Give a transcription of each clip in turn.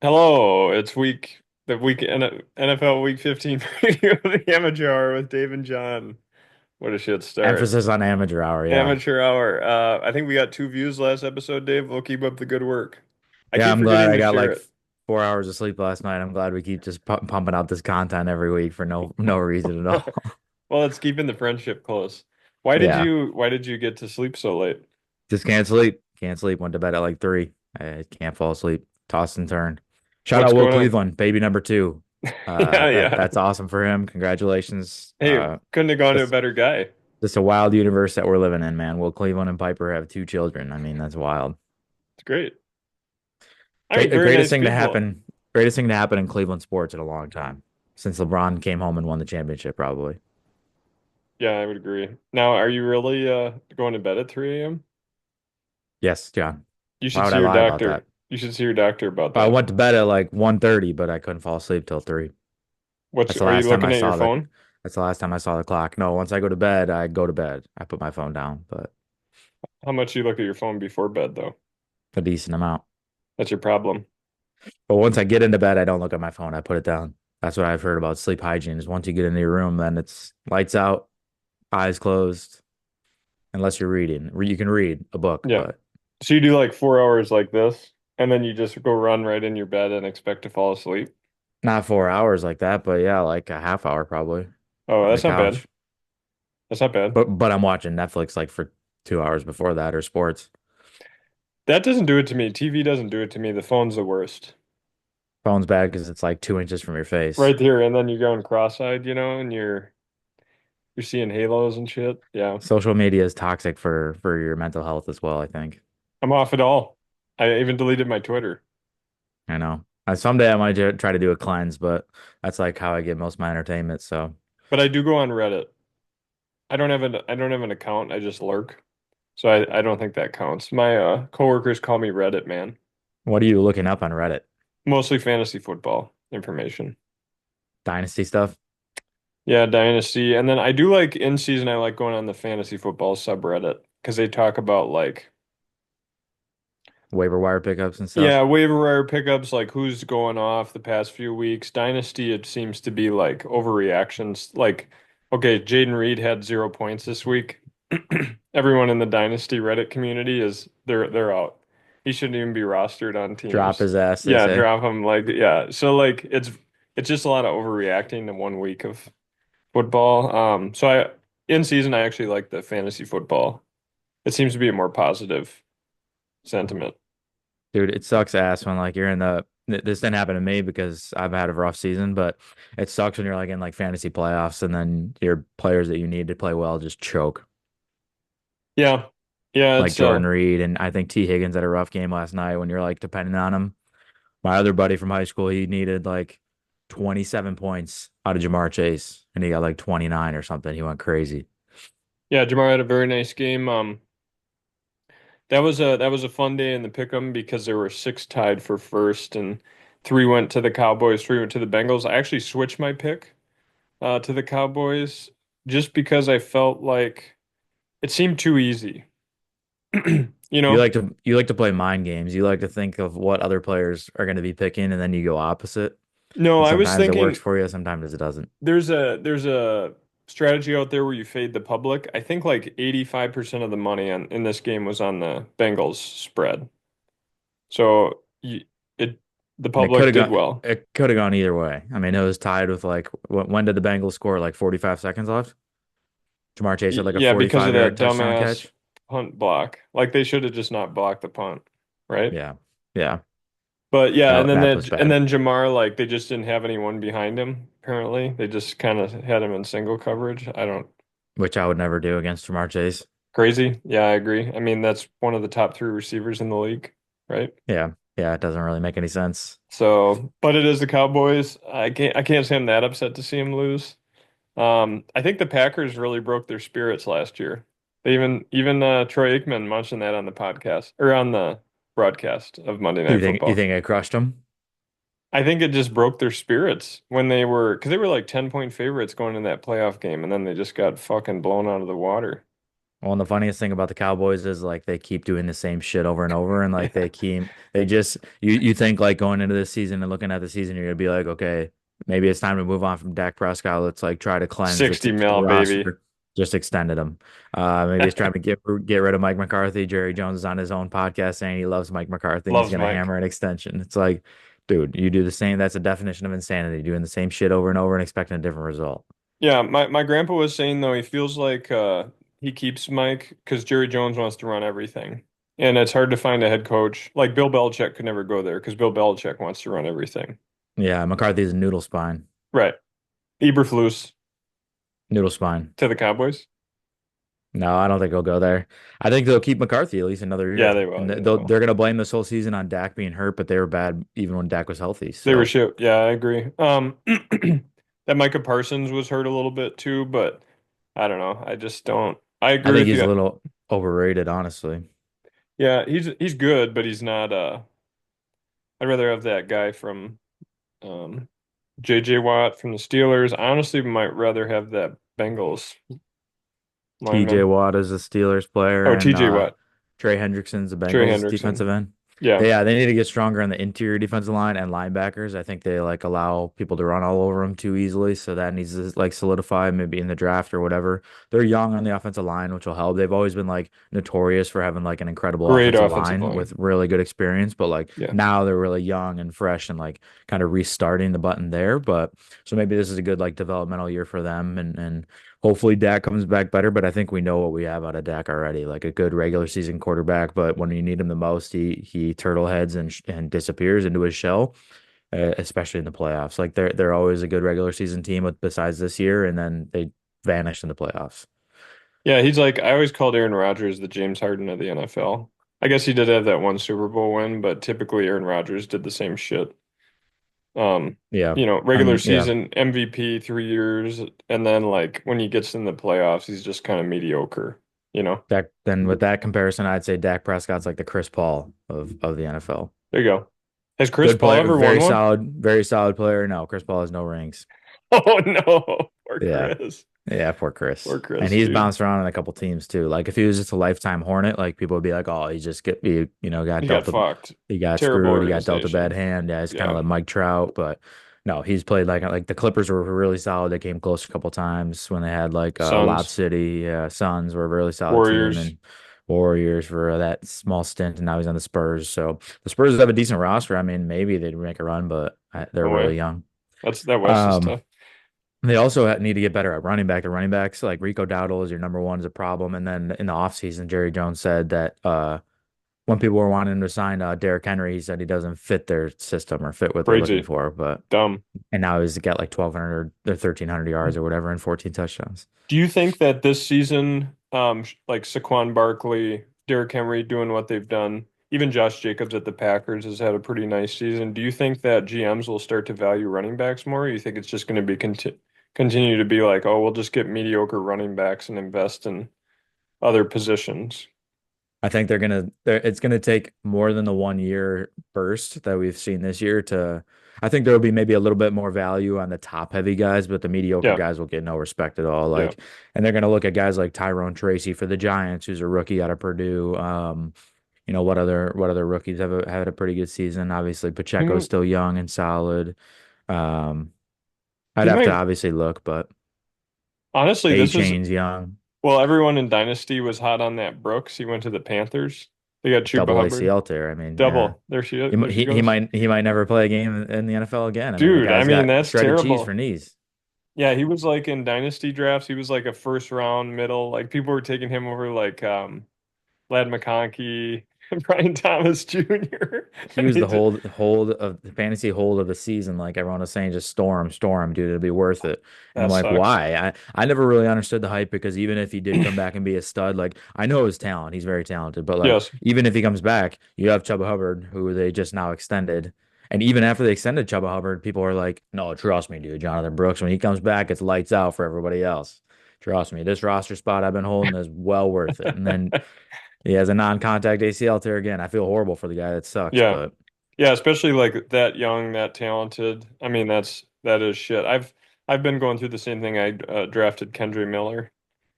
Hello, it's NFL Week 15 preview of the Amateur Hour with Dave and John. What a shit start. Emphasis on amateur hour, yeah. Amateur Hour. I think we got 2 views last episode, Dave. We'll keep up the good work. I Yeah, keep I'm glad forgetting I to got share like it. 4 hours of sleep last night. I'm glad we keep just pumping out this content every week for no reason at all. Well, it's keeping the friendship close. Why did Yeah, you why did you get to sleep so late? just can't sleep. Can't sleep. Went to bed at like 3. I can't fall asleep. Toss and turn. Shout What's out Will going on? Cleveland, baby number 2. Yeah, yeah. That's awesome for him. Congratulations. Hey, couldn't have gone to a Just better guy. just a wild universe that we're living in, man. Will Cleveland and Piper have 2 children. I mean, that's wild. It's great. I mean, very Greatest nice thing to people. happen. Greatest thing to happen in Cleveland sports in a long time since LeBron came home and won the championship, probably. Yeah, I would agree. Now, are you really going to bed at 3 a.m.? Yes, John. You Why should would see I your lie about doctor. that? You should see your doctor about I that. went to bed at like 1:30, but I couldn't fall asleep till 3. What's That's the are you last time I looking at your saw the phone? that's the last time I saw the clock. No, once I go to bed, I go to bed. I put my phone down, but How much you look at your phone before bed, though? a decent amount. That's your problem. But once I get into bed, I don't look at my phone. I put it down. That's what I've heard about sleep hygiene is once you get into your room, then it's lights out, eyes closed, unless you're reading. You can read a book, Yeah. but So you do like 4 hours like this, and then you just go run right in your bed and expect to fall asleep. not 4 hours like that, but yeah, like a half hour probably Oh, on the that's not bad. couch. That's not bad. But I'm watching Netflix like for 2 hours before that or sports. That doesn't do it to me. TV doesn't do it to me. The phone's the worst. Phone's bad because it's like 2 inches from your face. Right there, and then you're going cross-eyed, and you're seeing halos and shit. Yeah. Social media is toxic for your mental health as well, I think. I'm off it all. I even deleted my Twitter. I know. Someday I might try to do a cleanse, but that's like how I get most of my entertainment. So, But I do go on Reddit. I don't have an account. I just lurk. So I don't think that counts. My coworkers call me Reddit man. what are you looking up on Reddit? Mostly fantasy football information. Dynasty stuff, Yeah, Dynasty. And then I do like in season, I like going on the fantasy football subreddit because they talk about like, waiver wire pickups and stuff. yeah, waiver wire pickups, like who's going off the past few weeks. Dynasty, it seems to be like overreactions. Like, okay, Jaden Reed had 0 points this week. Everyone in the Dynasty Reddit community is they're out. He shouldn't even be rostered on Drop teams. his ass, they Yeah, say. drop him like yeah. So like it's just a lot of overreacting to 1 week of football. So I in season I actually like the fantasy football. It seems to be a more positive sentiment. Dude, it sucks ass when like you're in this didn't happen to me because I've had a rough season, but it sucks when you're like in like fantasy playoffs and then your players that you need to play well just choke. Yeah. Yeah, Like it's Jordan Reed and I think T. Higgins had a rough game last night when you're like depending on him. My other buddy from high school, he needed like 27 points out of Jamar Chase and he got like 29 or something. He went crazy. yeah, Jamar had a very nice game. That was a fun day in the pick'em because there were six tied for first and three went to the Cowboys, three went to the Bengals. I actually switched my pick to the Cowboys just because I felt like it seemed too easy. You know? You like to play mind games. You like to think of what other players are going to be picking and then you go opposite. No, And I was sometimes it works thinking for you, sometimes it doesn't. there's a strategy out there where you fade the public. I think like 85% of the money in this game was on the Bengals spread. So it the And public did well. it could have gone either way. I mean, it was tied with like when did the Bengals score? Like 45 seconds left. Jamar Chase had like a Yeah, because of 45-yard that touchdown dumbass catch. punt block. Like they should have just not blocked the punt, right? Yeah. Yeah. But yeah, and then That was that and bad. then Jamar, like they just didn't have anyone behind him, apparently. They just kind of had him in single coverage. I don't Which I would never do against Jamar Chase. Crazy. Yeah, I agree. I mean, that's one of the top three receivers in the league, right? Yeah. Yeah, it doesn't really make any sense. So, but it is the Cowboys. I can't say I'm that upset to see him lose. I think the Packers really broke their spirits last year. They even Troy Aikman mentioned that on the podcast or on the broadcast of Monday Night You Football. think I crushed him? I think it just broke their spirits when because they were like 10-point favorites going in that playoff game, and then they just got fucking blown out of the water. Well, and the funniest thing about the Cowboys is like they keep doing the same shit over and over, and like they just you think like going into this season and looking at the season, you're gonna be like, okay, maybe it's time to move on from Dak Prescott. Let's like try to cleanse 60 the mil, baby. roster. Just extended him. Maybe it's trying to get rid of Mike McCarthy. Jerry Jones is on his own podcast saying he loves Mike McCarthy and he's Loves gonna Mike. hammer an extension. It's like, dude, you do the same. That's a definition of insanity, doing the same shit over and over and expecting a different result. Yeah, my grandpa was saying though he feels like he keeps Mike because Jerry Jones wants to run everything. And it's hard to find a head coach. Like Bill Belichick could never go there because Bill Belichick wants to run everything. Yeah, McCarthy's a noodle spine. Right. Eberflus Noodle spine. to the Cowboys. No, I don't think he'll go there. I think they'll keep McCarthy at least another Yeah, year, they will. and Yeah, they will. they're gonna blame this whole season on Dak being hurt, but they were bad even when Dak was healthy. They were So shit. Yeah, I agree. That Micah Parsons was hurt a little bit too, but I don't know. I just don't. I I agree think with he's a you. little overrated, honestly. Yeah, he's good, but he's not I'd rather have that guy from um JJ Watt from the Steelers. I honestly might rather have that Bengals TJ lineman. Watt is a Steelers player, Oh, and TJ Watt. Trey Hendrickson's a Trey Bengals Hendrickson. defensive end. Yeah, Yeah, they need to get stronger on the interior defensive line and linebackers. I think they like allow people to run all over them too easily, so that needs to like solidify maybe in the draft or whatever. They're young on the offensive line, which will help. They've always been like notorious for having like an incredible great offensive offensive line with line. really good experience, but like Yeah. now they're really young and fresh and like kind of restarting the button there. But so maybe this is a good like developmental year for them and hopefully Dak comes back better, but I think we know what we have out of Dak already, like a good regular season quarterback. But when you need him the most, he turtle heads and disappears into his shell, especially in the playoffs. Like they're always a good regular season team, besides this year, and then they vanish in the playoffs. Yeah, he's like I always called Aaron Rodgers the James Harden of the NFL. I guess he did have that one Super Bowl win, but typically Aaron Rodgers did the same shit. Um, Yeah, regular yeah. season MVP 3 years, and then like when he gets in the playoffs, he's just kind of mediocre, you know? Dak. Then with that comparison, I'd say Dak Prescott's like the Chris Paul of the NFL. There you go. Has Chris Good Paul player, ever won one? very solid player. No, Chris Paul has no rings. Oh no, poor Yeah. Chris. Yeah, poor Chris. Poor And Chris, he's dude. bounced around in a couple teams too. Like if he was just a lifetime Hornet, like people would be like, "Oh, he just got He got dealt a, fucked. he got Terrible screwed, he got dealt a bad organization. hand." Yeah, it's kind of Yeah. like Mike Trout, but no, he's played like the Clippers were really solid. They came close a couple times when they had like Lob Suns, City. Suns were a really solid team, Warriors. and Warriors for that small stint, and now he's on the Spurs. So the Spurs have a decent roster. I mean, maybe they'd make a run, but they're No way. really young. That West is Um, tough. they also need to get better at running back. The running backs, like Rico Dowdle is your number one is a problem. And then in the offseason, Jerry Jones said that when people were wanting to sign Derrick Henry, he said he doesn't fit their system or fit what they're looking Crazy. for. But Dumb. and now he's got like 1,200 or 1,300 yards or whatever and 14 touchdowns. Do you think that this season, like Saquon Barkley, Derrick Henry doing what they've done, even Josh Jacobs at the Packers has had a pretty nice season. Do you think that GMs will start to value running backs more? Or you think it's just going to be continue to be like, oh, we'll just get mediocre running backs and invest in other positions? I think it's gonna take more than the 1 year burst that we've seen this year to I think there will be maybe a little bit more value on the top heavy guys, but the mediocre Yeah, guys will get no respect at all. yeah. Like, and they're gonna look at guys like Tyrone Tracy for the Giants, who's a rookie out of Purdue. What other rookies had a pretty good season? Obviously, Pacheco's He, still young and solid. Um, I'd he have to might, obviously look, but honestly, A this was, Chain's young, well, everyone in Dynasty was hot on that Brooks. He went to the Panthers. They got Chuba double Hubbard. ACL tear. I mean, yeah. Double. There she He goes. might never play a game in the NFL again. I mean, the Dude, I guy's mean, got that's shredded cheese for terrible. knees. Yeah, he was like in dynasty drafts, he was like a first round middle. Like people were taking him over like Lad McConkey, Brian Thomas Jr. He And was he the did, hold of the fantasy hold of the season. Like everyone was saying, just storm, dude. It'll be worth it. And I'm that like, sucks. why? I never really understood the hype because even if he did come back and be a stud, like I know his talent, he's very talented. But like Yes. even if he comes back, you have Chuba Hubbard, who they just now extended. And even after they extended Chuba Hubbard, people are like, no, trust me, dude. Jonathan Brooks, when he comes back, it's lights out for everybody else. Trust me, this roster spot I've been holding is well worth it. And then he has a non-contact ACL tear again. I feel horrible for the guy. That sucks, Yeah. but Yeah, especially like that young, that talented. I mean, that is shit. I've been going through the same thing. I drafted Kendra Miller.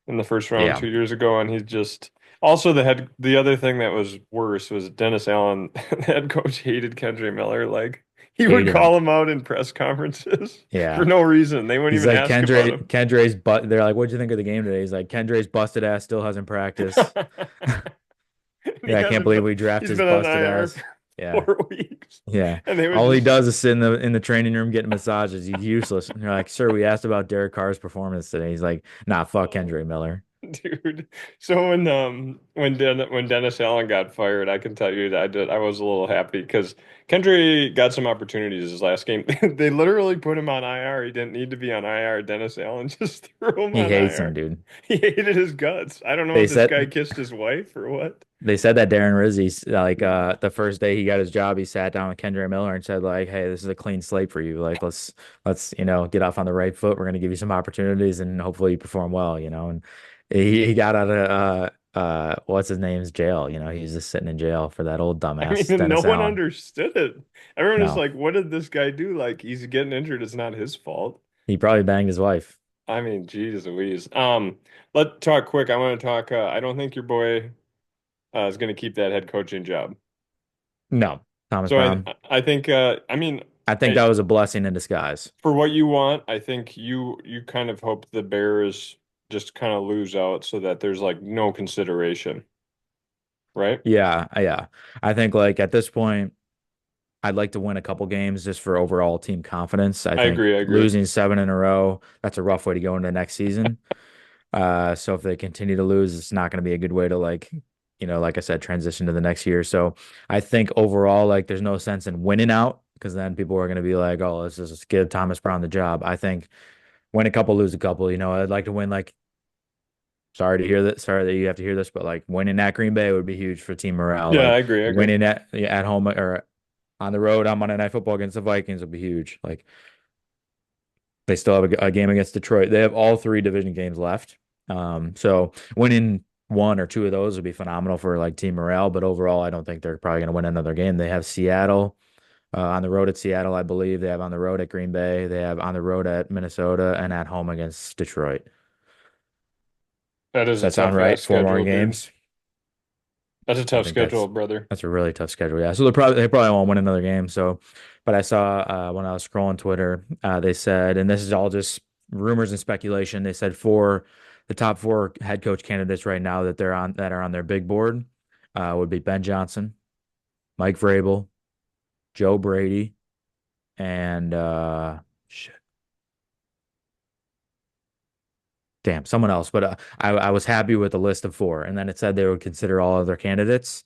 in the first round Yeah, 2 years ago, and he's just also the other thing that was worse was Dennis Allen, the head coach, hated Kendra Miller. Like he would hated him. call him out in press conferences for Yeah. no reason. They wouldn't He's even like ask about him. Kendre's but they're like, what'd you think of the game today? He's like, Kendre's busted ass still hasn't practiced. And he Yeah, I can't hasn't believe been, we draft he's his been on busted IR ass. for Yeah. 4 weeks. Yeah. And they would All he just does is sit in the training room getting massages. He's useless. And they're like, sir, we asked about Derek Carr's performance today. He's like, nah, fuck oh, Kendre Miller. dude. So when Dennis Allen got fired, I can tell you that I was a little happy because Kendry got some opportunities his last game. They literally put him on IR. He didn't need to be on IR. Dennis Allen just threw him He on hates him, IR. dude. He hated his guts. I don't know They if this said guy kissed his wife or what. they said that Darren Rizzi, like the first day he got his job, he sat down with Kendra Miller and said, like, hey, this is a clean slate for you. Like, let's get off on the right foot. We're gonna give you some opportunities and hopefully you perform well. And he got out of what's his name's jail. He's just sitting in jail for that old I mean, dumbass and no Dennis one Allen. understood it. Everyone is No, like, what did this guy do? Like, he's getting injured. It's not his fault. he probably banged his wife. I mean, geez Louise. Let's talk quick. I want to talk. I don't think your boy is going to keep that head coaching job. No, Thomas So Brown. I think I mean I think that was a blessing in disguise. for what you want, I think you kind of hope the Bears just kind of lose out so that there's like no consideration, right? Yeah, yeah. I think like at this point, I'd like to win a couple games just for overall team confidence. I I think agree. I agree. losing seven in a row, that's a rough way to go into next season. So if they continue to lose, it's not going to be a good way to like I said, transition to the next year. So I think overall, like there's no sense in winning out because then people are going to be like, oh, let's just give Thomas Brown the job. I think win a couple, lose a couple. I'd like to win like sorry to hear that. Sorry that you have to hear this, but like winning at Green Bay would be huge for team morale. Yeah, I Like agree. I agree. winning at home or on the road on Monday Night Football against the Vikings would be huge. Like they still have a game against Detroit. They have all three division games left. So winning one or two of those would be phenomenal for like team morale. But overall, I don't think they're probably going to win another game. They have Seattle on the road at Seattle, I believe. They have on the road at Green Bay. They have on the road at Minnesota and at home against Detroit. That is Does a that sound tough ass right? Four more schedule, dude. games. That's a I tough think schedule, brother. that's a really tough schedule. Yeah. So they probably won't win another game. So, but I saw when I was scrolling Twitter, they said, and this is all just rumors and speculation. They said for the top four head coach candidates right now that are on their big board would be Ben Johnson, Mike Vrabel, Joe Brady, and shit, damn, someone else. But I was happy with the list of four, and then it said they would consider all other candidates.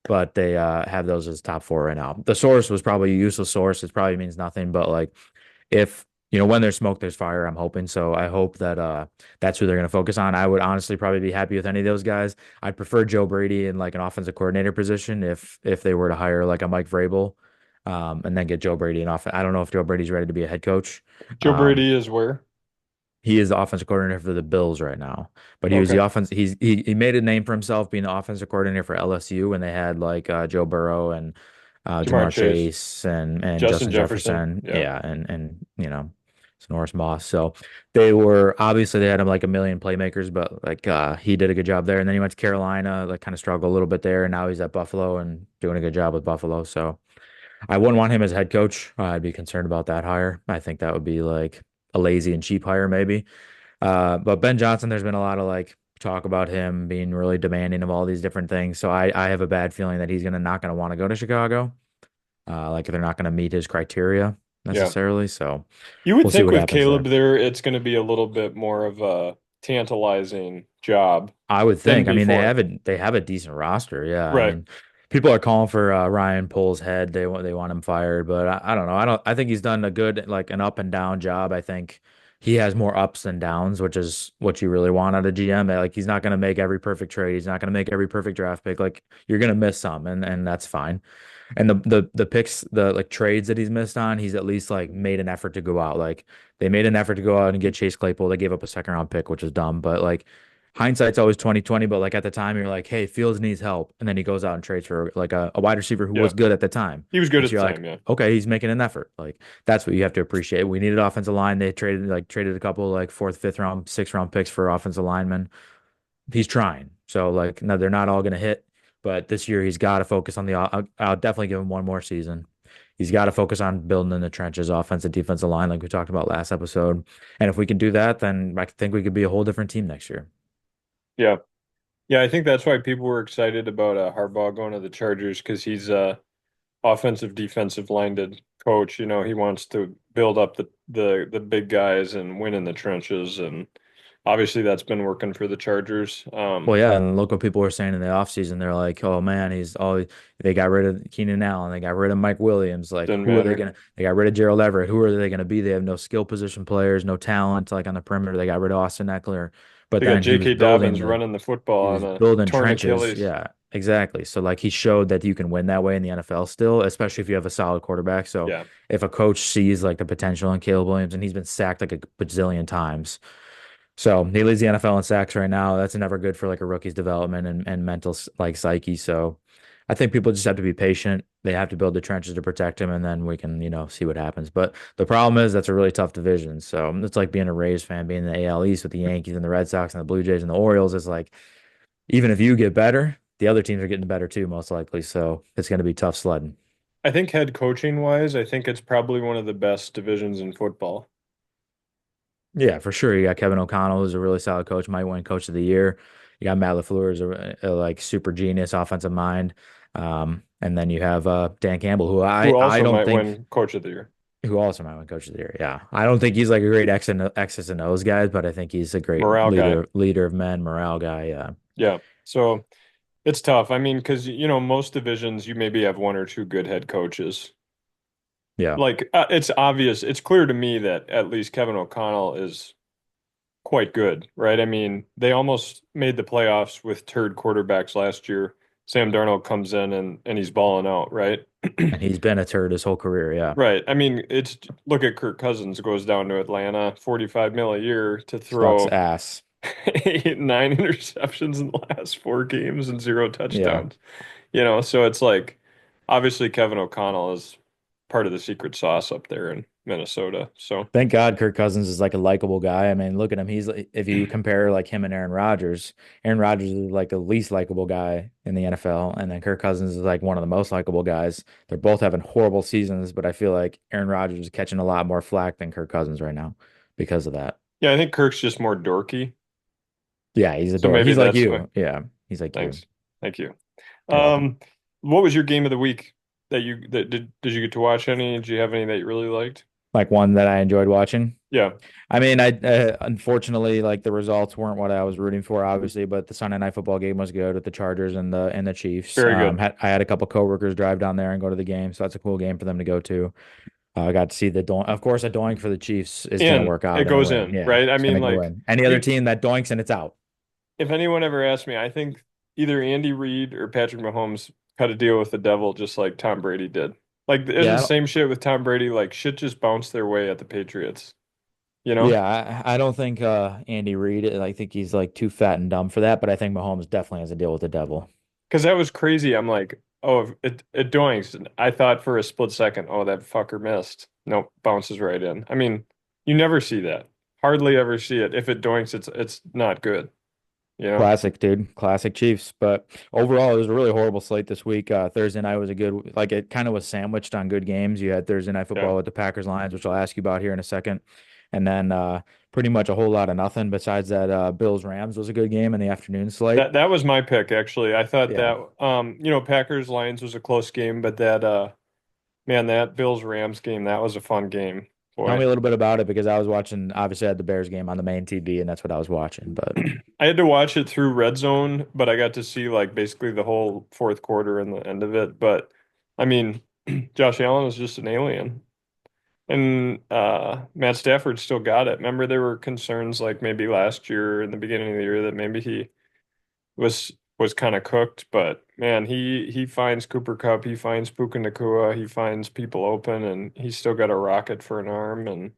But they have those as top four right now. The source was probably a useless source. It probably means nothing, but like if when there's smoke, there's fire. I'm hoping so. I hope that that's who they're going to focus on. I would honestly probably be happy with any of those guys. I'd prefer Joe Brady in like an offensive coordinator position if they were to hire like a Mike Vrabel, and then get Joe Brady in offense. I don't know if Joe Brady's ready to be a head coach. Joe Um, Brady is where? he is the offensive coordinator for the Bills right now, but he was the Okay. offense. He made a name for himself being the offensive coordinator for LSU when they had like Joe Burrow and Jamar Jamar Chase, Chase and Justin Justin Jefferson. Jefferson, Yeah. yeah, and Norris Moss. So they were obviously they had him like a million playmakers, but like he did a good job there. And then he went to Carolina, like kind of struggled a little bit there, and now he's at Buffalo and doing a good job with Buffalo. So I wouldn't want him as head coach. I'd be concerned about that hire. I think that would be like a lazy and cheap hire, maybe. But Ben Johnson, there's been a lot of like talk about him being really demanding of all these different things. So I have a bad feeling that he's gonna not gonna want to go to Chicago. Like they're not gonna meet his criteria Yeah. necessarily. So You would we'll see think what with happens Caleb there. there, it's going to be a little bit more of a tantalizing job I would than think. I mean, before. they have a decent roster. Yeah. I Right. mean, people are calling for Ryan Poles' head. They want him fired, but I don't know. I think he's done a good like an up and down job. I think he has more ups than downs, which is what you really want out of GM. Like he's not going to make every perfect trade. He's not going to make every perfect draft pick. Like you're going to miss some, and that's fine. And the picks, the like trades that he's missed on, he's at least like made an effort to go out. Like they made an effort to go out and get Chase Claypool. They gave up a second round pick, which is dumb, but like hindsight's always 2020, but like at the time you're like, hey, Fields needs help. And then he goes out and trades for like a wide receiver who Yeah. was good at the time. He was good And at so the you're like, time, yeah. okay, he's making an effort. Like that's what you have to appreciate. We needed offensive line. They traded a couple like fourth, fifth round, sixth round picks for offensive linemen. He's trying. So like no, they're not all gonna hit, but this year he's got to focus on the I'll definitely give him one more season. He's got to focus on building in the trenches, offensive, defensive line, like we talked about last episode. And if we can do that, then I think we could be a whole different team next year. Yeah. Yeah, I think that's why people were excited about Harbaugh going to the Chargers because he's offensive defensive minded coach. You know, he wants to build up the big guys and win in the trenches, and obviously that's been working for the Chargers. Well, yeah, and look what people were saying in the offseason. They're like, oh man, they got rid of Keenan Allen, they got rid of Mike Williams. Like, Didn't who are they matter. gonna they got rid of Gerald Everett. Who are they gonna be? They have no skill position players, no talent like on the perimeter. They got rid of Austin Eckler. But They got then J.K. Dobbins running the he football on was a building torn trenches. Achilles. Yeah, exactly. So like he showed that you can win that way in the NFL still, especially if you have a solid quarterback. So Yeah. if a coach sees like the potential in Caleb Williams and he's been sacked like a bajillion times. So he leads the NFL in sacks right now. That's never good for like a rookie's development and mental like psyche. So I think people just have to be patient. They have to build the trenches to protect him, and then we can, see what happens. But the problem is that's a really tough division. So it's like being a Rays fan, being in the AL East with the Yankees and the Red Sox and the Blue Jays and the Orioles. It's like even if you get better, the other teams are getting better too, most likely. So it's going to be tough sledding. I think head coaching wise, I think it's probably one of the best divisions in football. Yeah, for sure. You got Kevin O'Connell, who's a really solid coach, might win Coach of the Year. You got Matt LaFleur, who's a like super genius offensive mind. And then you have Dan Campbell, who Who I also don't might think win Coach of the Year. who also might win Coach of the Year. Yeah, I don't think he's like a great X's and O's guy, but I think he's a great Morale guy. leader of men, morale guy. Yeah, Yeah. So it's tough. I mean, because most divisions you maybe have one or two good head coaches. yeah, Like it's obvious, it's clear to me that at least Kevin O'Connell is quite good, right? I mean, they almost made the playoffs with turd quarterbacks last year. Sam Darnold comes in and he's balling out, right? and he's been a turd his whole career. Yeah, Right. I mean, it's look at Kirk Cousins goes down to Atlanta, 45 mil a year to sucks throw ass. eight, nine interceptions in the last four games and zero Yeah. touchdowns. So it's like obviously Kevin O'Connell is part of the secret sauce up there in Minnesota. So Thank God Kirk Cousins is like a likable guy. I mean, look at him. If you compare like him and Aaron Rodgers is like the least likable guy in the NFL, and then Kirk Cousins is like one of the most likable guys. They're both having horrible seasons, but I feel like Aaron Rodgers is catching a lot more flack than Kirk Cousins right now because of that. yeah, I think Kirk's just more dorky. Yeah, he's a So dork. maybe He's like that's why. you. Yeah, he's like you. Thanks. Thank you. You're welcome. Um, what was your game of the week that you get to watch any? Did you have any that you really liked? Like one that I enjoyed watching. Yeah, I mean, I unfortunately like the results weren't what I was rooting for, obviously, but the Sunday night football game was good with the Chargers and the Chiefs. very good. I had a couple coworkers drive down there and go to the game, so that's a cool game for them to go to. I got to see the doink. Of course, a doink for the Chiefs is going to In work out it and a goes win. in, Yeah, right? I it's going mean, to go like in. Any other you team that doinks and it's out. if anyone ever asked me, I think either Andy Reid or Patrick Mahomes cut a deal with the devil just like Tom Brady did. Like it's the Yeah, same shit with Tom Brady, like shit just bounced their way at the Patriots, you know? yeah. I don't think Andy Reid. I think he's like too fat and dumb for that, but I think Mahomes definitely has a deal with the devil. Because that was crazy. I'm like, oh, it doinks. And I thought for a split second, oh, that fucker missed. Nope, bounces right in. I mean, you never see that. Hardly ever see it. If it doinks, it's not good, you know? Classic, dude. Classic Chiefs. But overall, it was a really horrible slate this week. Thursday night was a good, like it kind of was sandwiched on good games. You had Thursday night Yeah. football with the Packers Lions, which I'll ask you about here in a second. And then pretty much a whole lot of nothing besides that Bills Rams was a good game in the afternoon slate. That was my pick, actually. I thought Yeah. that Packers Lions was a close game, but that man, that Bills Rams game, that was a fun game. Tell me Boy. a little bit about it because I was watching, obviously, I had the Bears game on the main TV, and that's what I was watching. But I had to watch it through Red Zone, but I got to see like basically the whole fourth quarter and the end of it. But I mean, Josh Allen is just an alien. And Matt Stafford still got it. Remember, there were concerns like maybe last year in the beginning of the year that maybe he was kind of cooked, but man, he finds Cooper Kupp, he finds Puka Nacua, he finds people open, and he's still got a rocket for an arm. And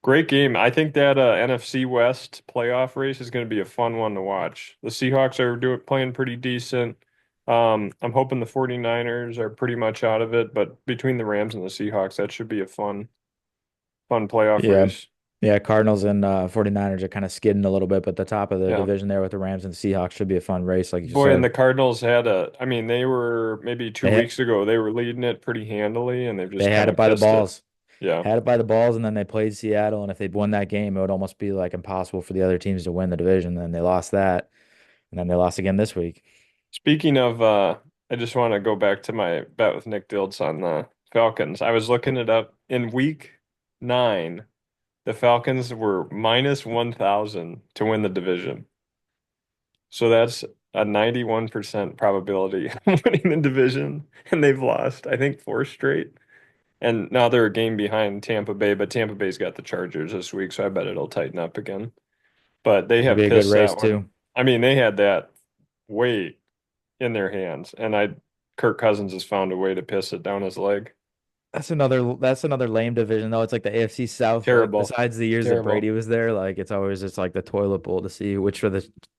Great game. I think that NFC West playoff race is going to be a fun one to watch. The Seahawks are playing pretty decent. I'm hoping the 49ers are pretty much out of it, but between the Rams and the Seahawks, that should be a fun playoff Yeah. race. Yeah, Cardinals and 49ers are kind of skidding a little bit, but the top of the Yeah. division there with the Rams and the Seahawks should be a fun race, like you Boy, and said. the Cardinals I mean, they were maybe two They weeks ago, they were leading it pretty handily, and they've just they kind had it of by the kissed it. balls. Yeah. Had it by the balls, and then they played Seattle, and if they'd won that game, it would almost be like impossible for the other teams to win the division. Then they lost that, and then they lost again this week. Speaking of, I just want to go back to my bet with Nick Dilts on the Falcons. I was looking it up in week 9. The Falcons were minus 1,000 to win the division. So that's a 91% probability of winning the division. And they've lost, I think, four straight. And now they're a game behind Tampa Bay, but Tampa Bay's got the Chargers this week, so I bet it'll tighten up again. But they Should be have a good pissed race that one. too. I mean, they had that way in their hands, and Kirk Cousins has found a way to piss it down his leg. That's another lame division though. It's like the AFC South. Like Terrible, besides the years that terrible. Brady was there, like it's always just like the toilet bowl to see which of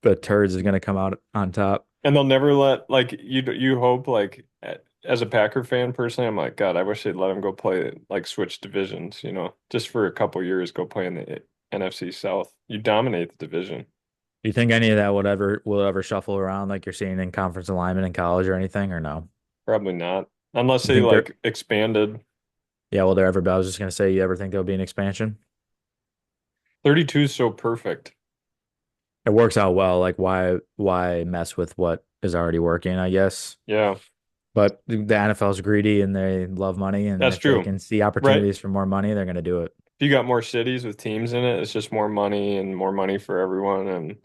the turds is gonna come out on top. And they'll never let like you hope like as a Packer fan personally, I'm like, God, I wish they'd let him go play like switch divisions, just for a couple years, go play in the NFC South. You dominate the division. Do you think any of that will ever shuffle around like you're seeing in conference alignment in college or anything, or no? Probably not. Unless You they think there like expanded. Yeah, will there ever be? I was just gonna say, you ever think there'll be an expansion? 32 is so perfect. It works out well. Like why mess with what is already working, I guess. Yeah, But the NFL's greedy and they love money, and that's if they true. can see Right? opportunities for more money, they're gonna do it. If you got more cities with teams in it, it's just more money and more money for everyone. And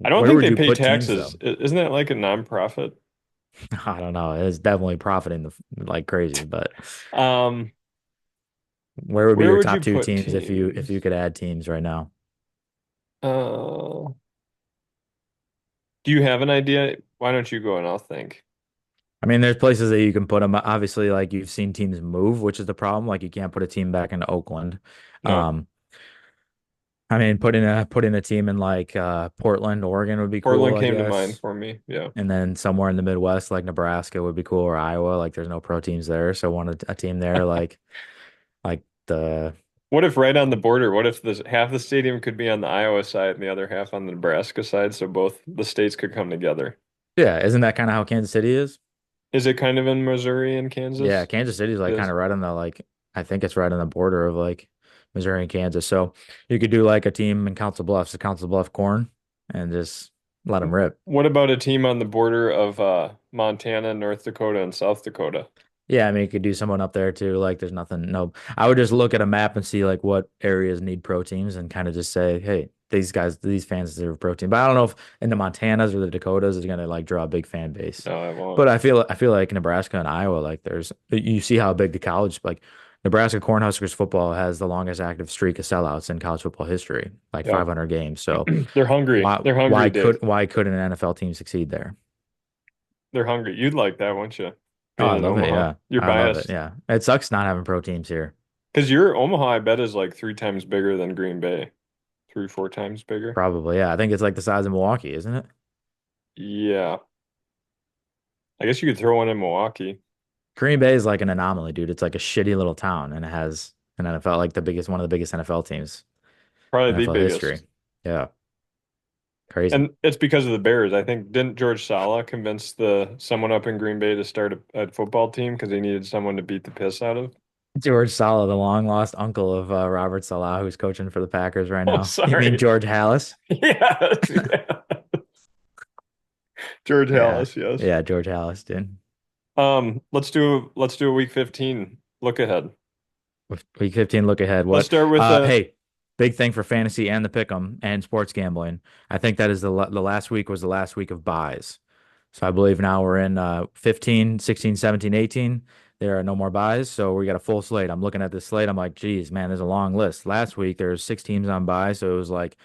I don't Where think would they you pay put teams taxes. though? Isn't that like a nonprofit? I don't know. It's definitely profiting like crazy, but Um, where would be where your would top you two put teams if you teams? could add teams right now? Uh, do you have an idea? Why don't you go and I'll think. I mean, there's places that you can put them. Obviously, like you've seen teams move, which is the problem. Like you can't put a team back into Oakland. No, Um, I mean, putting a team in like Portland, Oregon would be cool, Portland I came to mind guess. for me. Yeah. And then somewhere in the Midwest, like Nebraska would be cool, or Iowa. Like there's no pro teams there, so want a team there, like the What if right on the border? What if this half the stadium could be on the Iowa side and the other half on the Nebraska side, so both the states could come together? yeah, isn't that kind of how Kansas City is? Is it kind of in Missouri and Yeah, Kansas? Kansas City is It like kind is. of right on the like I think it's right on the border of like Missouri and Kansas. So you could do like a team in Council Bluffs, the Council Bluff Corn, and just let them rip. What about a team on the border of Montana, North Dakota, and South Dakota? Yeah, I mean, you could do someone up there too. Like, there's nothing. No, I would just look at a map and see like what areas need pro teams and kind of just say, hey, these guys, these fans deserve pro team. But I don't know if in the Montanas or the Dakotas is gonna like draw a big fan base. No, I won't. But I feel like Nebraska and Iowa, like there's you see how big the college like Nebraska Cornhuskers football has the longest active streak of sellouts in college football history, like Yeah. 500 games. So They're hungry. why They're hungry, why Dave. could why couldn't an NFL team succeed there? They're hungry. You'd like that, wouldn't you? Oh, Being I in love it. Omaha. Yeah, You're I love it. biased. Yeah, it sucks not having pro teams here. Because your Omaha, I bet, is like 3 times bigger than Green Bay. 3, 4 times bigger. Probably, yeah. I think it's like the size of Milwaukee, isn't it? Yeah. I guess you could throw one in Milwaukee. Green Bay is like an anomaly, dude. It's like a shitty little town, and it has an NFL, like one of the biggest NFL teams in Probably the NFL history. biggest. Yeah, crazy. And it's because of the Bears. I think didn't George Sala convince the someone up in Green Bay to start a football team because he needed someone to beat the piss out of? George Sala, the long lost uncle of Robert Salah, who's coaching for the Packers right Oh, now. You mean sorry. George Hallis? Yeah. Yeah. George Yeah, Hallis, yes. yeah, George Hallis, dude. Let's do a week 15 look ahead. Week 15, look ahead. Let's What? start with Hey, big thing for fantasy and the pick'em and sports gambling. I think that is the last week was the last week of buys. So I believe now we're in 15, 16, 17, 18. There are no more buys, so we got a full slate. I'm looking at this slate. I'm like, geez, man, there's a long list. Last week there was 6 teams on buy, so it was like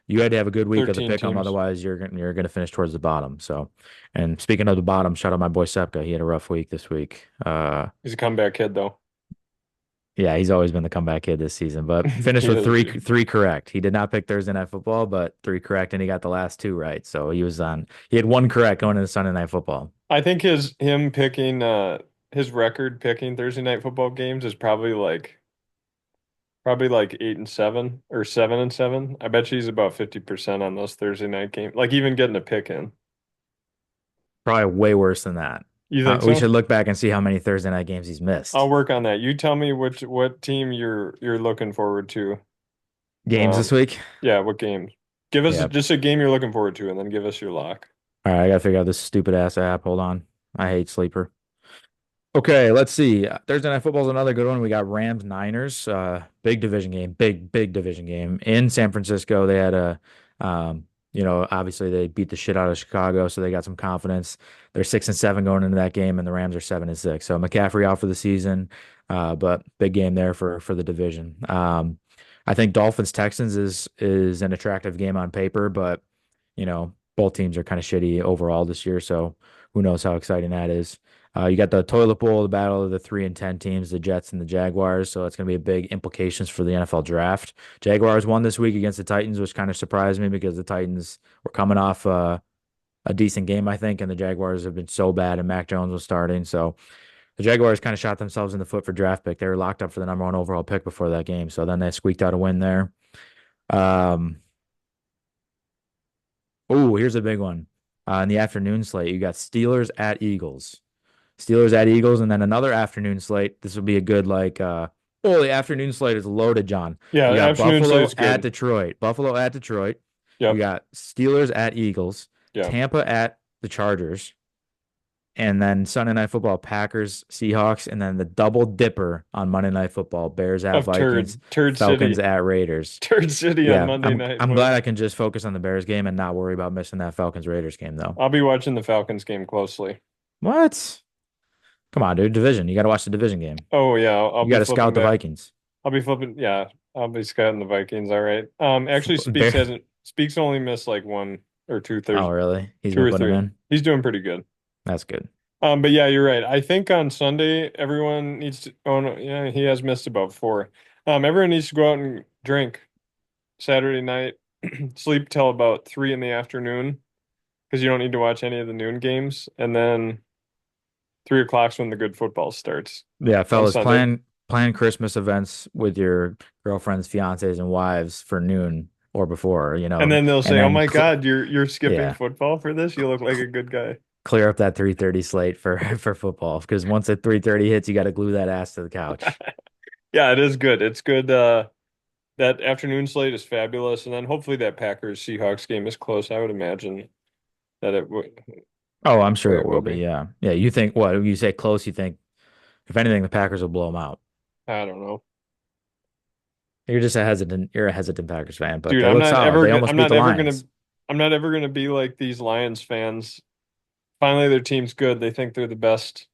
you had to have a good week of the 13 pick'em, teams. otherwise you're gonna finish towards the bottom. So, and speaking of the bottom, shout out my boy Sepka. He had a rough week this week. He's a comeback kid though. Yeah, he's always been the comeback kid this season, but finished He with is. three correct. He did not pick Thursday Night Football, but three correct, and he got the last two right. So he was on. He had one correct going into Sunday Night Football. I think him picking his record picking Thursday night football games is probably like 8-7 or 7-7. I bet you he's about 50% on those Thursday night games. Like even getting a pick in. Probably way worse than that. You think We so? should look back and see how many Thursday night games he's I'll missed. work on that. You tell me which what team you're looking forward to. Games Um, this week? yeah, what games? Give us Yeah. just a game you're looking forward to, and then give us your lock. All right, I gotta figure out this stupid ass app. Hold on. I hate Sleeper. Okay, let's see. Thursday Night Football is another good one. We got Rams Niners, big division game, big division game in San Francisco. They had obviously they beat the shit out of Chicago, so they got some confidence. They're 6-7 going into that game, and the Rams are 7-6. So McCaffrey out for the season, but big game there for the division. I think Dolphins Texans is an attractive game on paper, but both teams are kind of shitty overall this year, so who knows how exciting that is. You got the toilet bowl, the battle of the 3-10 teams, the Jets and the Jaguars. So it's going to be a big implications for the NFL draft. Jaguars won this week against the Titans, which kind of surprised me because the Titans were coming off a decent game, I think, and the Jaguars have been so bad, and Mac Jones was starting. So the Jaguars kind of shot themselves in the foot for draft pick. They were locked up for the number one overall pick before that game. So then they squeaked out a win there. Um, oh, here's a big one. In the afternoon slate, you got Steelers at Eagles. Steelers at Eagles, and then another afternoon slate. This will be a good the afternoon slate is loaded, John. Yeah, You got afternoon Buffalo slate's at good. Detroit. Buffalo at Detroit. You Yep. got Steelers at Eagles, Yeah. Tampa at the Chargers, and then Sunday Night Football, Packers, Seahawks, and then the double dipper on Monday Night Football, Bears at Of Vikings, Turd Falcons City. at Raiders. Turd City on Yeah, Monday I'm night. I'm glad I can just focus on the Bears game and not worry about missing that Falcons Raiders game though. I'll be watching the Falcons game closely. What? Come on, dude. Division. You got to watch the division game. Oh yeah, I'll You be got to flipping scout the that. Vikings. I'll be flipping. Yeah, I'll be scouting the Vikings. All right. Actually, Bear. Speaks only missed like one or two Oh, Thursday, really? He's two been or putting them three. in. He's doing pretty good. That's good. But yeah, you're right. I think on Sunday everyone needs to. Oh no, yeah, he has missed about four. Everyone needs to go out and drink Saturday night, sleep till about 3 in the afternoon because you don't need to watch any of the noon games, and then 3 o'clock's when the good football starts Yeah, on fellas, Sunday. plan Christmas events with your girlfriends, fiancés, and wives for noon or before, And then they'll and say, "Oh then my God, you're skipping yeah, football for this? You look like a good guy." clear up that 3:30 slate for for football because once at 3:30 hits, you got to glue that ass to the couch. Yeah, it is good. It's good. That afternoon slate is fabulous, and then hopefully that Packers Seahawks game is close. I would imagine that it would. Oh, I'm sure Hopefully it it will will be. be. Yeah, yeah. You think what? You say close? You think if anything, the Packers will blow them out. I don't know, You're just a hesitant. You're a hesitant Packers fan, but dude. they look solid. They almost I'm beat not the ever gonna. Lions. I'm not ever gonna be like these Lions fans. Finally, their team's good. They think they're the best.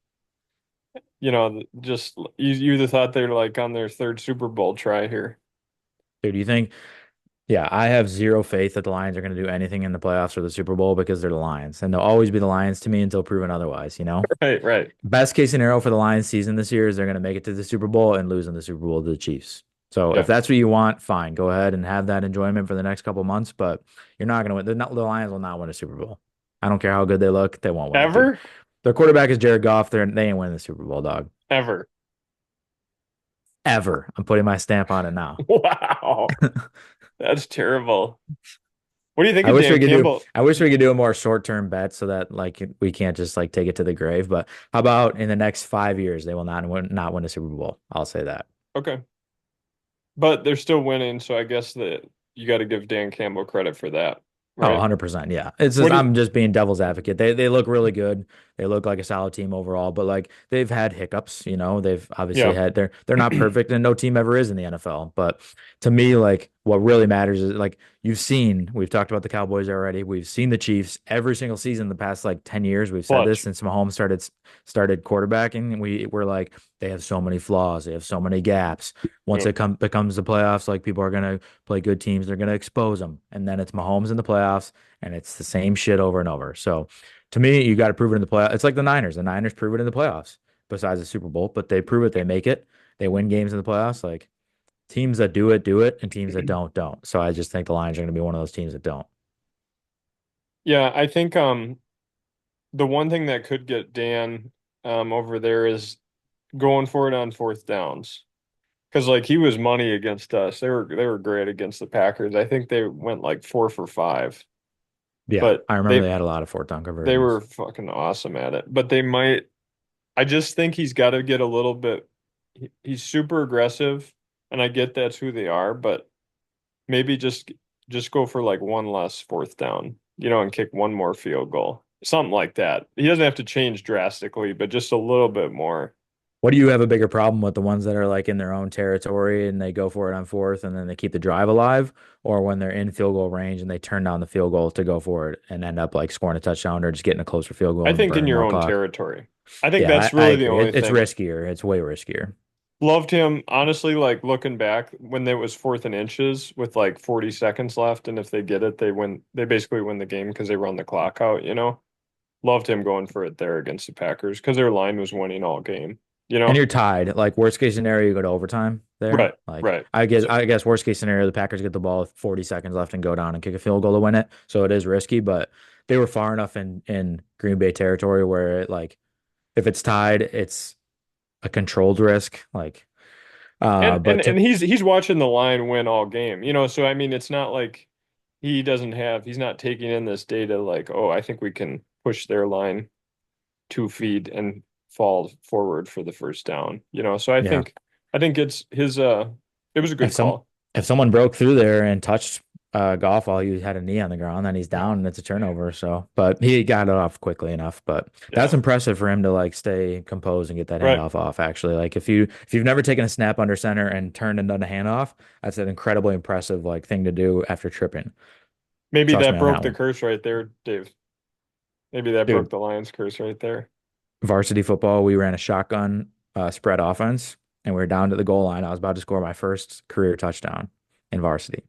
Just you either thought they're like on their third Super Bowl try here. Dude, do you think? Yeah, I have zero faith that the Lions are going to do anything in the playoffs or the Super Bowl because they're the Lions, and they'll always be the Lions to me until proven otherwise. Right, right. Best case scenario for the Lions season this year is they're going to make it to the Super Bowl and lose in the Super Bowl to the Chiefs. So if Yeah. that's what you want, fine, go ahead and have that enjoyment for the next couple months. But you're not going to win. The Lions will not win a Super Bowl. I don't care how good they look; they won't win it, dude. Ever? Their quarterback is Jared Goff. They ain't winning the Super Bowl, dog. Ever. Ever. I'm putting my stamp on it now. Wow. That's terrible. What do you think I of wish we Dan could do Campbell? I wish we could do a more short-term bet so that we can't just take it to the grave. But how about in the next 5 years they will not win a Super Bowl? I'll say that. Okay. But they're still winning, so I guess that you got to give Dan Campbell credit for that, Oh, right? 100%. Yeah. It's What just do you, I'm just being devil's advocate. They look really good. They look like a solid team overall, but they've had hiccups. They've obviously yeah. they're not perfect and no team ever is in the NFL. But to me, what really matters is we've talked about the Cowboys already. We've seen the Chiefs every single season in the past 10 years. We've said this Clutch. since Mahomes started quarterbacking, and we're like, they have so many flaws, they have so many gaps. Once Yeah. becomes the playoffs, people are gonna play good teams, they're gonna expose them. And then it's Mahomes in the playoffs and it's the same shit over and over. So to me, you got to prove it in the playoffs. It's like the Niners. The Niners prove it in the playoffs, besides the Super Bowl, but they prove it, they make it. they win games in the playoffs. Like teams that do it, and teams that don't. So I just think the Lions are going to be one of those teams that don't. Yeah, I think the one thing that could get Dan over there is going for it on fourth downs. Because like he was money against us. They were great against the Packers. I think they went like 4 for 5. Yeah, But I remember they had a lot of fourth down they conversions. were fucking awesome at it. But they might I just think he's got to get a little bit he's super aggressive and I get that's who they are, but maybe just go for like one less fourth down, and kick one more field goal. Something like that. He doesn't have to change drastically, but just a little bit more. What do you have a bigger problem with, the ones that are like in their own territory and they go for it on fourth and then they keep the drive alive, or when they're in field goal range and they turn down the field goal to go for it and end up like scoring a touchdown or just getting a closer field goal I and think in burning your more own clock? territory. I think Yeah, that's I really the agree. only It's thing. riskier. It's way riskier. Loved him, honestly, like looking back when there was fourth and inches with like 40 seconds left, and if they get it, they win. They basically win the game because they run the clock out. Loved him going for it there against the Packers because their line was winning all game, you And know? you're tied. Like worst case scenario, you go to overtime there. Right, Like right. I guess So, I guess worst case scenario, the Packers get the ball with 40 seconds left and go down and kick a field goal to win it. So it is risky, but they were far enough in Green Bay territory where it, like if it's tied, it's a controlled risk. Like and and but and to he's watching the line win all game. So I mean, it's not like he's not taking in this data like, oh, I think we can push their line 2 feet and fall forward for the first down. So I yeah. think it's his it was a If good some call. if someone broke through there and touched golf while he had a knee on the ground, then he's down and it's a turnover. So, but he got it off quickly enough. But that's Yeah. impressive for him to like stay composed and get that Right. handoff off. Actually, like if you've never taken a snap under center and turned and done a handoff, that's an incredibly impressive like thing to do after tripping. Maybe Trust me that on broke that the one, curse right there, Dave. Maybe that broke dude. the Lions curse right there. Varsity football, we ran a shotgun spread offense, and we were down to the goal line. I was about to score my first career touchdown in varsity.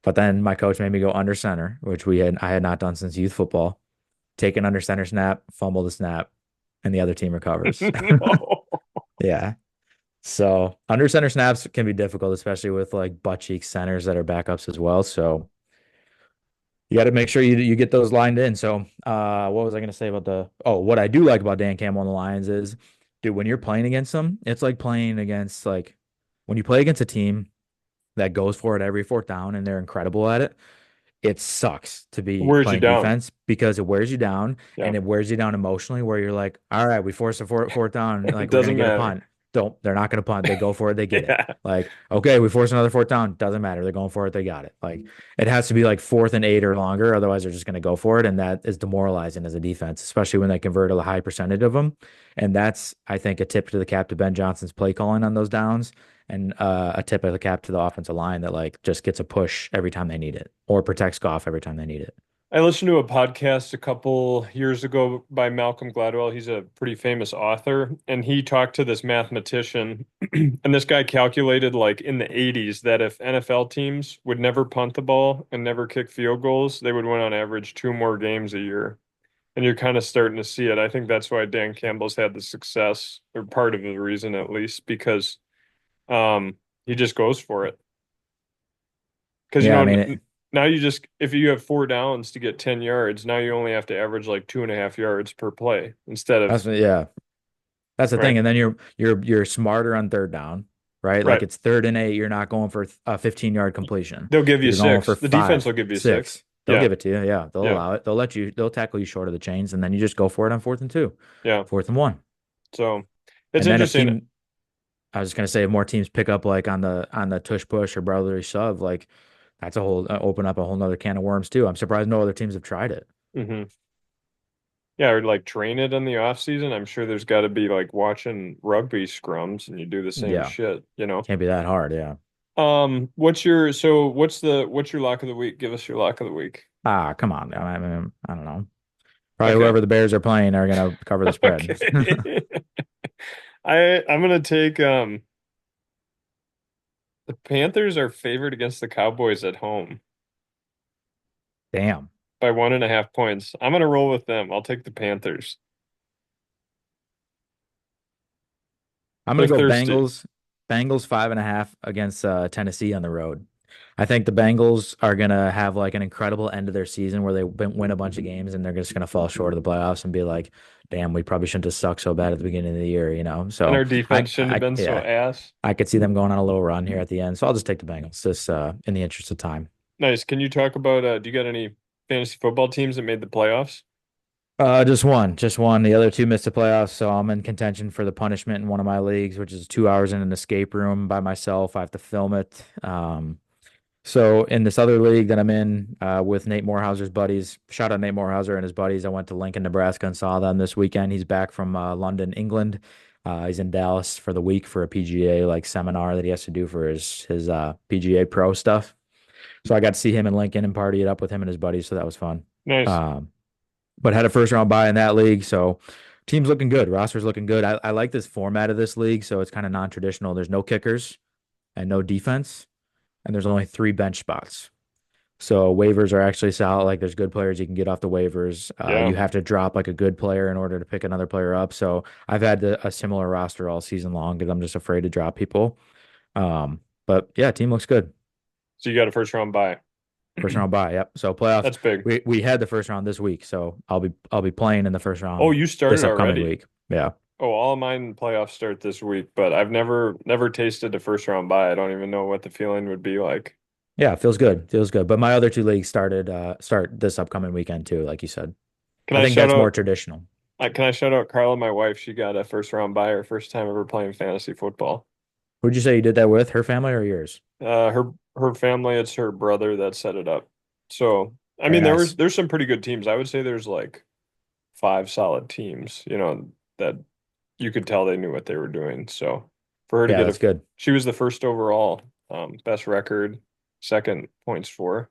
But then my coach made me go under center, which I had not done since youth football. Take an under center snap, fumble the snap, and the other team recovers. No. Yeah. So under center snaps can be difficult, especially with like butt cheek centers that are backups as well. So you got to make sure you get those lined in. So what was I going to say about what I do like about Dan Campbell and the Lions is, dude, when you're playing against them, it's like playing against like when you play against a team that goes for it every fourth down and they're incredible at it. It sucks to be Wears you playing down. defense because it wears you down Yeah. and it wears you down emotionally where you're like, all right, we forced a fourth down. It Like, we're going to doesn't get a matter. punt. They're not going to punt. They go for it. They get it. Yeah. Like, okay, we forced another fourth down. Doesn't matter. They're going for it. They got it. Like, it has to be like 4th and 8 or longer. Otherwise, they're just going to go for it. And that is demoralizing as a defense, especially when they convert a high percentage of them. And that's, I think, a tip to the cap to Ben Johnson's play calling on those downs, and a tip of the cap to the offensive line that like just gets a push every time they need it or protects Goff every time they need it. I listened to a podcast a couple years ago by Malcolm Gladwell. He's a pretty famous author, and he talked to this mathematician, and this guy calculated like in the 80s that if NFL teams would never punt the ball and never kick field goals, they would win on average 2 more games a year. And you're kind of starting to see it. I think that's why Dan Campbell's had the success, or part of the reason at least, because he just goes for it. Because Yeah, I mean, now if you have 4 downs to get 10 yards, now you only have to average like 2.5 yards per play instead of yeah, that's the thing. right, And then you're smarter on third down, right? Like right. it's 3rd and 8. You're not going for a 15-yard completion. They'll give you You're going for six. The defense will five, give you six. 6. They'll Yeah, give it to you. Yeah, they'll yeah, allow it. They'll tackle you short of the chains, and then you just go for it on 4th and 2, yeah. 4th and 1. So it's And then if interesting. team, I was just gonna say, if more teams pick up like on the tush push or brotherly shove, like that's a whole open up a whole nother can of worms too. I'm surprised no other teams have tried it. Hmm. Yeah, or like train it in the off season. I'm sure there's got to be like watching rugby scrums and you do the same Yeah, shit. can't be that hard. Yeah. What's your lock of the week? Give us your lock of the week. Ah, come on. I mean, I don't know. Probably Okay. whoever the Bears are playing are gonna cover the spread. Okay. I'm gonna take the Panthers are favored against the Cowboys at home Damn. by 1.5 points. I'm gonna roll with them. I'll take the Panthers. I'm They're gonna go thirsty. Bengals. Bengals 5.5 against Tennessee on the road. I think the Bengals are gonna have like an incredible end of their season where they win a bunch of games and they're just gonna fall short of the playoffs and be like, "Damn, we probably shouldn't have sucked so bad at the beginning of the year," you know. And So our defense shouldn't have been so yeah, ass. I could see them going on a little run here at the end. So I'll just take the Bengals, just in the interest of time. Nice. Can you talk about do you got any fantasy football teams that made the playoffs? Just one, just one. The other two missed the playoffs, so I'm in contention for the punishment in one of my leagues, which is 2 hours in an escape room by myself. I have to film it. So in this other league that I'm in, with Nate Morehouser's buddies, shout out Nate Morehouser and his buddies. I went to Lincoln, Nebraska, and saw them this weekend. He's back from London, England. He's in Dallas for the week for a PGA like seminar that he has to do for his PGA Pro stuff. So I got to see him in Lincoln and party it up with him and his buddies. So that was fun. Nice. Um, but had a first round bye in that league. So team's looking good. Roster's looking good. I like this format of this league. So it's kind of non traditional. There's no kickers and no defense, and there's only three bench spots. So waivers are actually solid. Like there's good players you can get off the waivers. Yeah. You have to drop like a good player in order to pick another player up. So I've had a similar roster all season long because I'm just afraid to drop people. But yeah, team looks good. So you got a first round bye. First round bye. Yep. So playoffs. That's big. We had the first round this week, so I'll be playing in the first Oh, round you this started upcoming already. week. Yeah. Oh, all of mine playoffs start this week, but I've never tasted a first round bye. I don't even know what the feeling would be like. Yeah, feels good. Feels good. But my other two leagues start this upcoming weekend too, like you said. Can I I think shout that's more out traditional. can I shout out Carla, my wife? She got a first round bye her first time ever playing fantasy football. Who'd you say you did that with? Her family or yours? Her family, it's her brother that set it up. So I Very mean nice. there's some pretty good teams. I would say there's like five solid teams, that you could tell they knew what they were doing. So for her to Yeah, get that's good. she was the first overall, best record, second points for.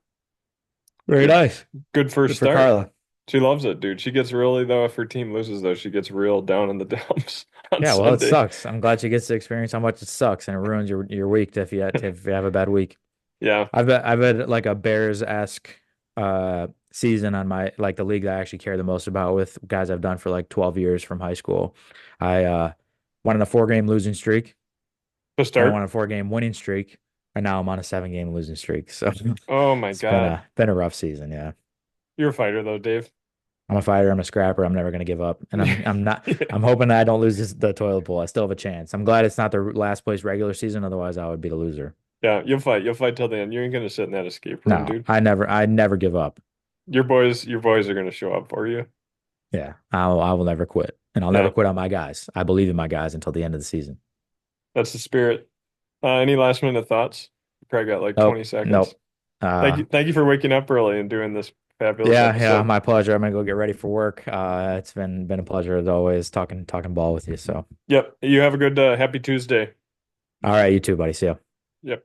Very Good, nice. good first Good for start. Carla. She loves it, dude. She gets really though if her team loses though, she gets real down in the dumps on Yeah, well, it Sunday. sucks. I'm glad she gets to experience how much it sucks and it ruins your week if you have a bad week. Yeah. I've had like a Bears-esque season on my like the league that I actually care the most about with guys I've done for like 12 years from high school. I went on a 4 game losing streak, To then I went start. on a 4 game winning streak, and now I'm on a 7 game losing streak. So Oh my it's been God. a rough season, yeah. You're a fighter though, Dave. I'm a fighter, I'm a scrapper, I'm never gonna give up. And I'm not Yeah. I'm hoping that I don't lose the toilet bowl. I still have a chance. I'm glad it's not the last place regular season, otherwise I would be the loser. Yeah, you'll fight. You'll fight till the end. You ain't gonna sit in that escape room, No, dude. I never give up. Your boys are gonna show up for you. Yeah, I will never quit. And I'll never Yeah, quit on my guys. I believe in my guys until the end of the season. that's the spirit. Any last minute thoughts? You probably got like 20 Nope, seconds. nope. Uh Thank you for waking up early and doing this fabulous yeah, episode. my pleasure. I'm gonna go get ready for work. It's been a pleasure as always talking ball with you. So Yep. You have a good happy Tuesday. all right, you too, buddy. See ya. Yep.